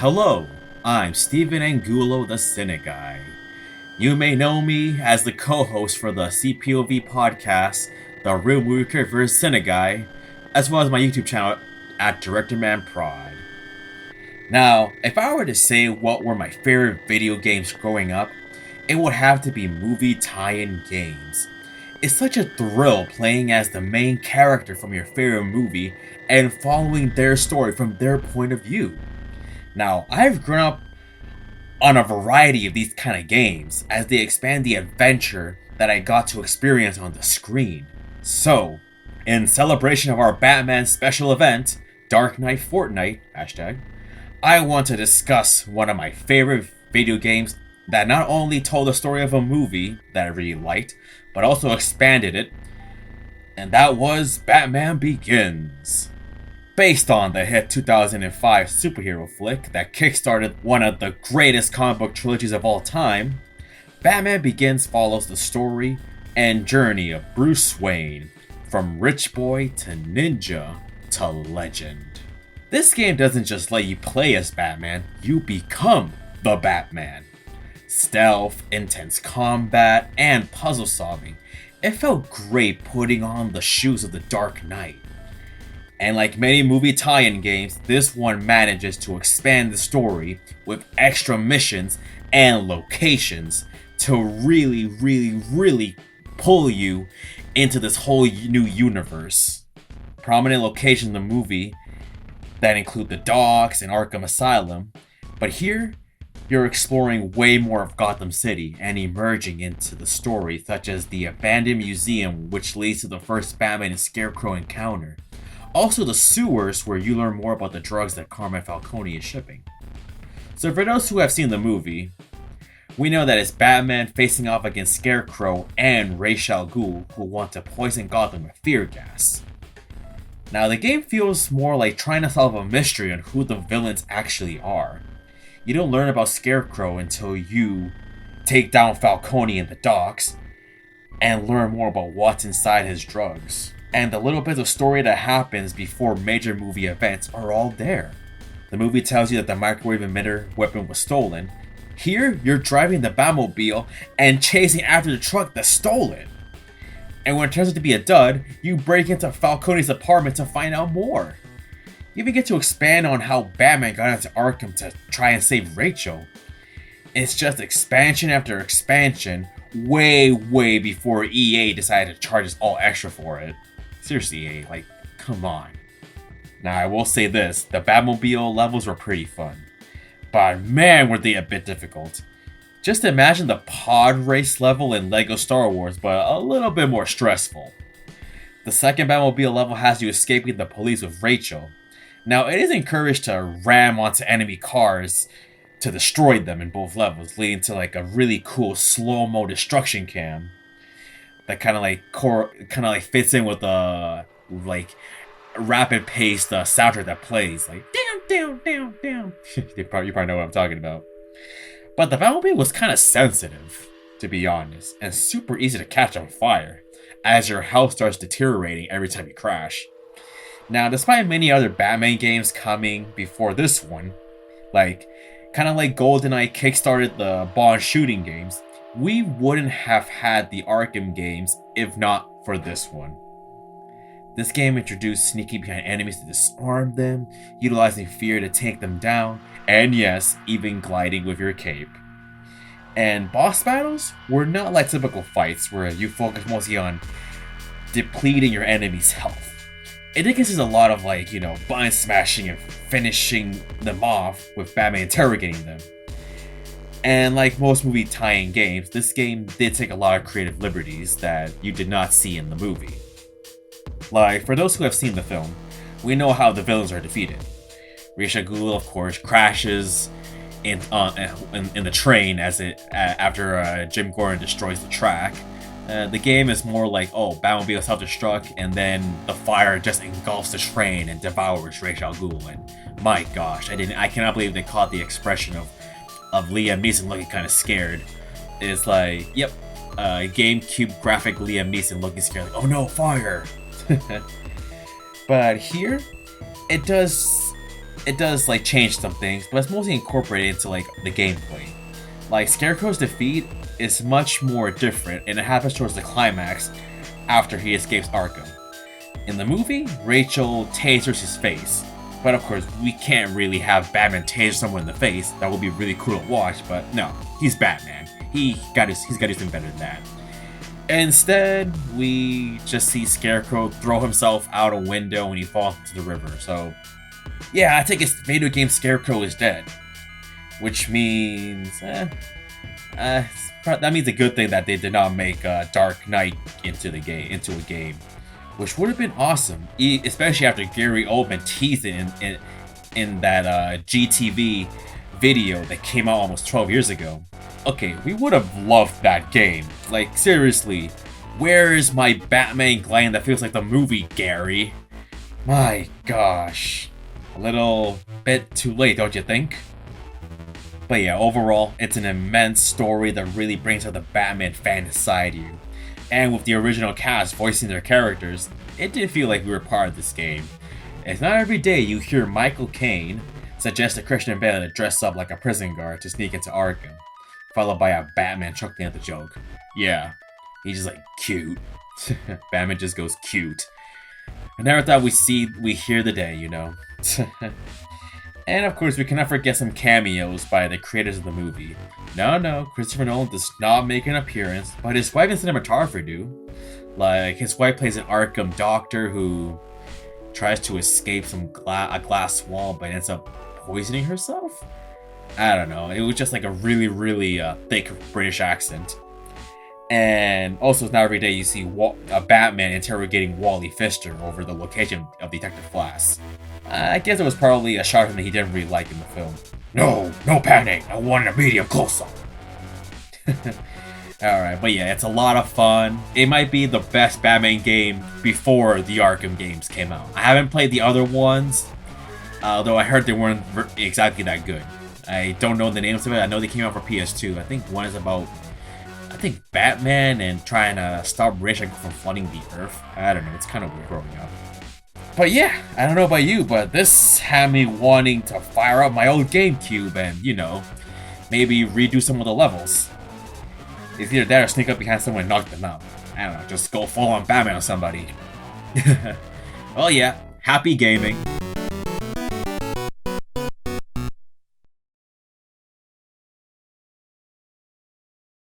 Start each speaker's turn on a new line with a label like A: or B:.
A: Hello, I'm Stephen Angulo, the Cynic Guy. You may know me as the co-host for the CPOV podcast, The Real Movie Critic vs. Cynic Guy, as well as my YouTube channel at Director Man Prod. Now, if I were to say what were my favorite video games growing up, it would have to be movie tie-in games. It's such a thrill playing as the main character from your favorite movie and following their story from their point of view. Now, I've grown up on a variety of these kind of games as they expand the adventure that I got to experience on the screen. So, in celebration of our Batman special event, Dark Knight Fortnite, hashtag, I want to discuss one of my favorite video games that not only told the story of a movie that I really liked, but also expanded it, and that was Batman Begins. Based on the hit 2005 superhero flick that kickstarted one of the greatest comic book trilogies of all time, Batman Begins follows the story and journey of Bruce Wayne, from rich boy to ninja to legend. This game doesn't just let you play as Batman, you become the Batman. Stealth, intense combat, and puzzle solving. It felt great putting on the shoes of the Dark Knight. And like many movie tie-in games, this one manages to expand the story with extra missions and locations to really pull you into this whole new universe. Prominent locations in the movie that include the docks and Arkham Asylum, but here you're exploring way more of Gotham City and emerging into the story, such as the abandoned museum which leads to the first Batman and Scarecrow encounter. Also the sewers where you learn more about the drugs that Carmine Falcone is shipping. So for those who have seen the movie, we know that it's Batman facing off against Scarecrow and Ra's al Ghul, who want to poison Gotham with fear gas. Now the game feels more like trying to solve a mystery on who the villains actually are. You don't learn about Scarecrow until you take down Falcone in the docks and learn more about what's inside his drugs. And the little bits of story that happens before major movie events are all there. The movie tells you that the microwave emitter weapon was stolen. Here, you're driving the Batmobile and chasing after the truck that stole it. And when it turns out to be a dud, you break into Falcone's apartment to find out more. You even get to expand on how Batman got into Arkham to try and save Rachel. It's just expansion after expansion, way before EA decided to charge us all extra for it. Seriously, EA, like, come on. Now, I will say this, the Batmobile levels were pretty fun. But man, were they a bit difficult. Just imagine the pod race level in LEGO Star Wars, but a little bit more stressful. The second Batmobile level has you escaping the police with Rachel. Now, it is encouraged to ram onto enemy cars to destroy them in both levels, leading to like a really cool slow-mo destruction cam that kind of like fits in with the like rapid-paced soundtrack that plays, like down. You probably know what I'm talking about. But the Batmobile was kind of sensitive, to be honest, and super easy to catch on fire, as your health starts deteriorating every time you crash. Now, despite many other Batman games coming before this one, kind of like GoldenEye kickstarted the Bond shooting games, we wouldn't have had the Arkham games if not for this one. This game introduced sneaking behind enemies to disarm them, utilizing fear to take them down, and yes, even gliding with your cape. And boss battles were not like typical fights where you focus mostly on depleting your enemy's health. It did consist a lot of button smashing and finishing them off with Batman interrogating them. And like most movie tie-in games, this game did take a lot of creative liberties that you did not see in the movie. Like, for those who have seen the film, we know how the villains are defeated. Ra's al Ghul, of course, crashes in the train after Jim Gordon destroys the track. The game is more like, Batmobile self-destruct, and then the fire just engulfs the train and devours Ra's al Ghul. And my gosh, I cannot believe they caught the expression of Liam Neeson looking kind of scared. It's like, yep, GameCube graphic Liam Neeson looking scared, like, oh no, fire! But here, it does it does like change some things, but it's mostly incorporated into like the gameplay. Like Scarecrow's defeat is much more different, and it happens towards the climax after he escapes Arkham. In the movie, Rachel tasers his face, but of course we can't really have Batman taser someone in the face. That would be really cool to watch, but no, he's Batman. He's got to do something better than that. Instead, we just see Scarecrow throw himself out a window when he falls into the river. So, yeah, I think it's video game Scarecrow is dead, which means that means a good thing that they did not make Dark Knight into a game, which would have been awesome, especially after Gary Oldman teased it in that GTV video that came out almost 12 years ago. Okay, we would have loved that game. Like, seriously, where is my Batman glam that feels like the movie, Gary? My gosh. A little bit too late, don't you think? But yeah, overall, it's an immense story that really brings out the Batman fan inside you. And with the original cast voicing their characters, it did feel like we were part of this game. It's not every day you hear Michael Caine suggest to Christian Bale to dress up like a prison guard to sneak into Arkham, followed by a Batman chuckling at the joke. Yeah, he's just like, cute. Batman just goes cute. I never thought we'd hear the day, you know. And of course, we cannot forget some cameos by the creators of the movie. No, Christopher Nolan does not make an appearance, but his wife and cinematographer do. Like, his wife plays an Arkham doctor who tries to escape a glass wall, but ends up poisoning herself? I don't know. It was just like a really, really thick British accent. And also, it's not every day you see a Batman interrogating Wally Pfister over the location of Detective Flass. I guess it was probably a shot of him that he didn't really like in the film. No panning. I wanted a medium close-up. Alright, but yeah, it's a lot of fun. It might be the best Batman game before the Arkham games came out. I haven't played the other ones, although I heard they weren't exactly that good. I don't know the names of it. I know they came out for PS2. I think one is about, Batman and trying to stop Ra's al Ghul from flooding the Earth. I don't know. It's kind of weird growing up. But yeah, I don't know about you, but this had me wanting to fire up my old GameCube and, you know, maybe redo some of the levels. It's either that or sneak up behind someone and knock them out. I don't know, just go full on Batman on somebody. Well, yeah, happy gaming.